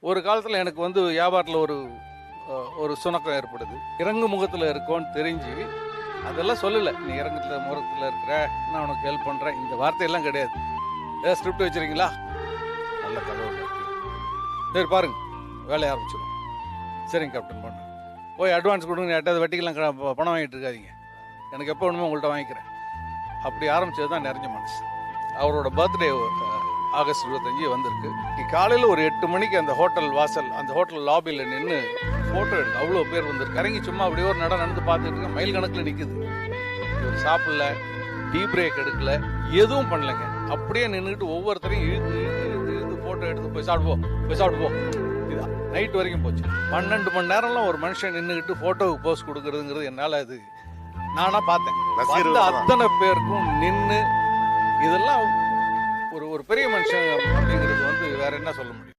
ஒரு காலத்தில் எனக்கு வந்து வியாபாரத்தில் ஒரு சுணக்கம் ஏற்படுது. இறங்கு முகத்தில் இருக்கோன்னு தெரிஞ்சு அதெல்லாம் சொல்லலை. நீ இறங்கத்தில் முகத்தில் இருக்கிற, நான் உனக்கு ஹெல்ப் பண்ணுறேன், இந்த வார்த்தையெல்லாம் கிடையாது. ஏதாவது ஸ்கிரிப்ட் வச்சுருக்கீங்களா? நல்ல கதை ஒன்று இருக்கு, சரி பாருங்க, வேலையை ஆரம்பிச்சிடும். சரிங்க கேப்டன், பண்ண போய் அட்வான்ஸ் கொடுங்க, எட்டாவது வட்டிக்கெல்லாம் பணம் வாங்கிட்டு இருக்காதீங்க, எனக்கு எப்போ வேணுமோ உங்கள்கிட்ட வாங்கிக்கிறேன். அப்படி ஆரம்பித்தது தான் நிறைஞ்ச மனசு. அவரோட பர்த்டே ஆகஸ்ட் 25 வந்திருக்கு. காலையில் ஒரு 8 மணிக்கு அந்த ஹோட்டல் வாசல், அந்த ஹோட்டல் லாபியில் நின்று ஃபோட்டோ எடுத்து அவ்வளோ பேர் வந்திருக்கு. இறங்கி சும்மா அப்படியே ஒரு நடந்து பார்த்துட்டு இருக்கேன். மைல் கணக்கில் நிற்குது. இவர் சாப்பிடல, டீ பிரேக் எடுக்கல, எதுவும் பண்ணலைங்க. அப்படியே நின்றுட்டு ஒவ்வொருத்தரையும் இழுத்து ஃபோட்டோ எடுத்து போய் சாப்பிடுவோம். இதுதான் நைட் வரைக்கும் போச்சு. 12 மணி நேரம்லாம் ஒரு மனுஷன் நின்றுக்கிட்டு ஃபோட்டோவுக்கு போஸ்ட் கொடுக்குறதுங்கிறது என்னால் அது நானாக பார்த்தேன். அத்தனை பேருக்கும் நின்று இதெல்லாம் ஒரு பெரிய மனுஷன் அப்படிங்கிறது வந்து வேற என்ன சொல்ல முடியும்?